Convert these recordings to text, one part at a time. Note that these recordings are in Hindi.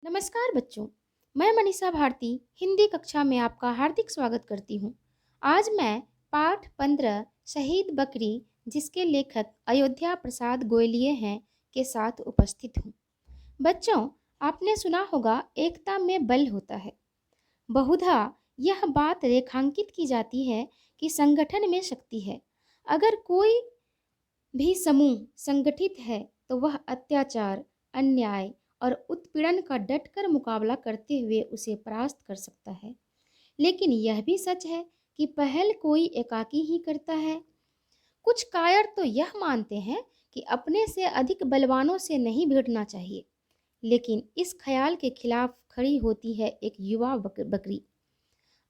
नमस्कार बच्चों। मैं मनीषा भारती हिंदी कक्षा में आपका हार्दिक स्वागत करती हूँ। आज मैं पाठ 15 शहीद बकरी, जिसके लेखक अयोध्या प्रसाद गोयलिये हैं, के साथ उपस्थित हूँ। बच्चों, आपने सुना होगा एकता में बल होता है। बहुधा यह बात रेखांकित की जाती है कि संगठन में शक्ति है। अगर कोई भी समूह संगठित है तो वह अत्याचार, अन्याय और उत्पीड़न का डटकर मुकाबला करते हुए उसे परास्त कर सकता है। लेकिन यह भी सच है कि पहल कोई एकाकी ही करता है। कुछ कायर तो यह मानते हैं कि अपने से अधिक बलवानों से नहीं भिड़ना चाहिए, लेकिन इस ख्याल के खिलाफ खड़ी होती है एक युवा बकरी।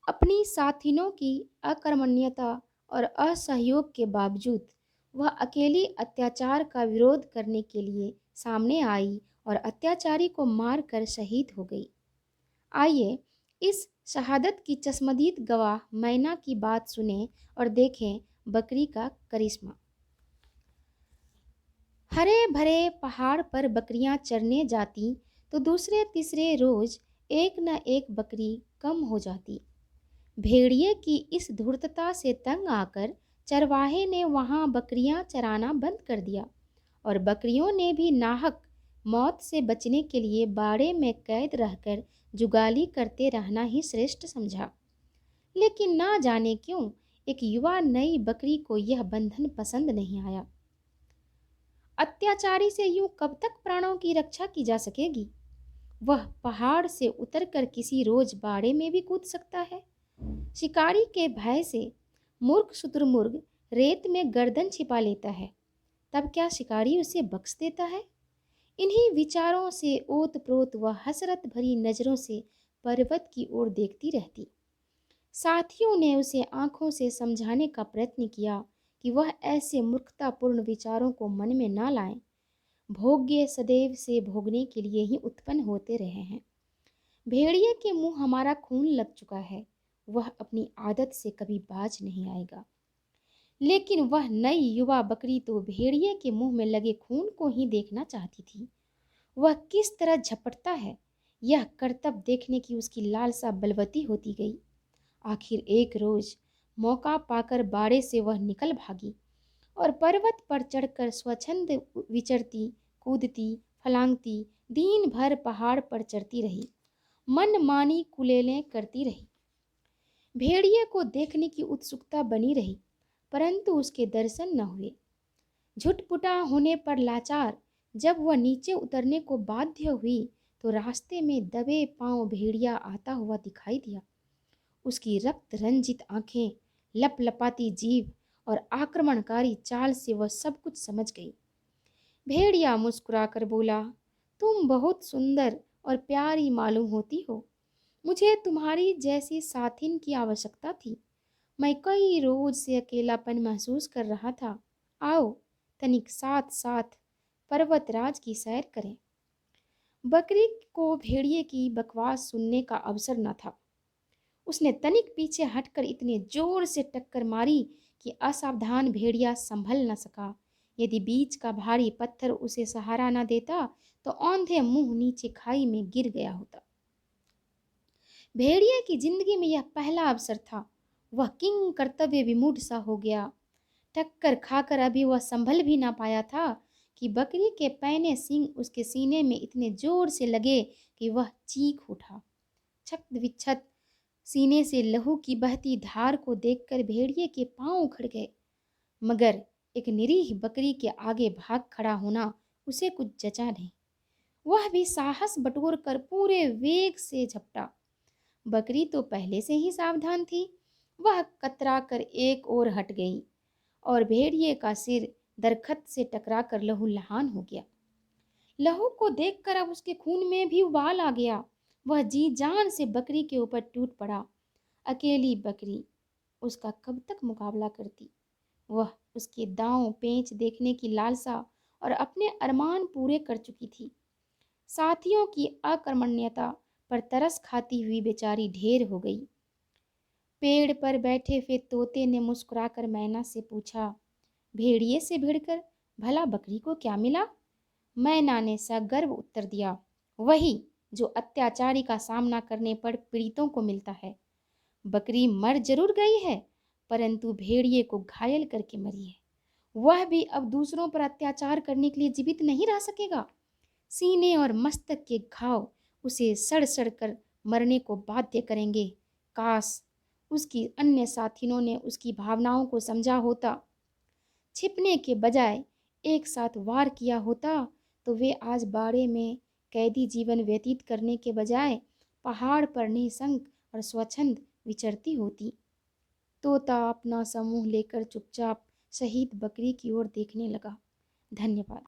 अपनी साथिनों की अकर्मण्यता और असहयोग के बावजूद वह अकेली अत्याचार का विरोध करने के लिए सामने आई और अत्याचारी को मारकर शहीद हो गई। आइए इस शहादत की चश्मदीद गवाह मैना की बात सुने और देखें बकरी का करिश्मा। हरे भरे पहाड़ पर बकरियां चरने जाती तो दूसरे तीसरे रोज एक न एक बकरी कम हो जाती। भेड़िए की इस धूर्तता से तंग आकर चरवाहे ने वहां बकरियां चराना बंद कर दिया और बकरियों ने भी नाहक मौत से बचने के लिए बाड़े में कैद रहकर जुगाली करते रहना ही श्रेष्ठ समझा। लेकिन ना जाने क्यों एक युवा नई बकरी को यह बंधन पसंद नहीं आया। अत्याचारी से यूं कब तक प्राणों की रक्षा की जा सकेगी? वह पहाड़ से उतरकर किसी रोज बाड़े में भी कूद सकता है। शिकारी के भय से मूर्ख शुतुरमुर्ग रेत में गर्दन छिपा लेता है, तब क्या शिकारी उसे बख्श देता है? इन्हीं विचारों से ओत-प्रोत वह हसरत भरी नजरों से पर्वत की ओर देखती रहती। साथियों ने उसे आंखों से समझाने का प्रयत्न किया कि वह ऐसे मूर्खतापूर्ण विचारों को मन में ना लाएं। भोग्य सदैव से भोगने के लिए ही उत्पन्न होते रहे हैं। भेड़िए के मुंह हमारा खून लग चुका है, वह अपनी आदत से कभी बाज नहीं आएगा। लेकिन वह नई युवा बकरी तो भेड़िए के मुंह में लगे खून को ही देखना चाहती थी। वह किस तरह झपटता है, यह करतब देखने की उसकी लालसा बलवती होती गई। आखिर एक रोज मौका पाकर बाड़े से वह निकल भागी और पर्वत पर चढ़कर स्वच्छंद विचरती, कूदती, फलांगती दिन भर पहाड़ पर चढ़ती रही, मन मानी कुलेलें करती रही। भेड़िए को देखने की उत्सुकता बनी रही, परंतु उसके दर्शन न हुए। झुटपुटा होने पर लाचार जब वह नीचे उतरने को बाध्य हुई तो रास्ते में दबे पांव भेड़िया आता हुआ दिखाई दिया। उसकी रक्त रंजित आंखें, लपलपाती जीभ और आक्रमणकारी चाल से वह सब कुछ समझ गई। भेड़िया मुस्कुराकर बोला, तुम बहुत सुंदर और प्यारी मालूम होती हो। मुझे तुम्हारी जैसी साथिन की आवश्यकता थी। मैं कई रोज से अकेलापन महसूस कर रहा था। आओ तनिक साथ साथ पर्वतराज की सैर करें। बकरी को भेड़िए की बकवास सुनने का अवसर न था। उसने तनिक पीछे हटकर इतने जोर से टक्कर मारी कि असावधान भेड़िया संभल न सका। यदि बीच का भारी पत्थर उसे सहारा न देता तो औंधे मुंह नीचे खाई में गिर गया होता। भेड़िए की जिंदगी में यह पहला अवसर था। वह किंग कर्तव्य विमूढ़ सा हो गया। टक्कर खाकर अभी वह संभल भी ना पाया था कि बकरी के पैने सींग उसके सीने में इतने जोर से लगे कि वह चीख उठा। छत विच्छत सीने से लहू की बहती धार को देखकर भेड़िए के पांव उखड़ गए, मगर एक निरीह बकरी के आगे भाग खड़ा होना उसे कुछ जचा नहीं। वह भी साहस बटोर कर पूरे वेग से झपटा। बकरी तो पहले से ही सावधान थी। वह कतरा कर एक ओर हट गई और भेड़िए का सिर दरखत से टकराकर लहूलुहान हो गया। लहू को देखकर अब उसके खून में भी उबाल आ गया। वह जी जान से बकरी के ऊपर टूट पड़ा। अकेली बकरी उसका कब तक मुकाबला करती? वह उसके दांव पेंच देखने की लालसा और अपने अरमान पूरे कर चुकी थी। साथियों की अकर्मण्यता पर तरस खाती हुई बेचारी ढेर हो गई। पेड़ पर बैठे हुए तोते ने मुस्कुराकर मैना से पूछा, भेड़िए से भिड़कर भला बकरी को क्या मिला? मैना ने सगर्व उत्तर दिया, वही जो अत्याचारी का सामना करने पर पीड़ितों को मिलता है। बकरी मर जरूर गई है, परंतु भेड़िए को घायल करके मरी है। वह भी अब दूसरों पर अत्याचार करने के लिए जीवित नहीं रह सकेगा। सीने और मस्तक के घाव उसे सड़ सड़ कर मरने को बाध्य करेंगे। काश उसकी अन्य साथियों ने उसकी भावनाओं को समझा होता, छिपने के बजाय एक साथ वार किया होता, तो वे आज बाड़े में कैदी जीवन व्यतीत करने के बजाय पहाड़ पर निसंक और स्वच्छंद विचरती होती। तोता अपना समूह लेकर चुपचाप शहीद बकरी की ओर देखने लगा। धन्यवाद।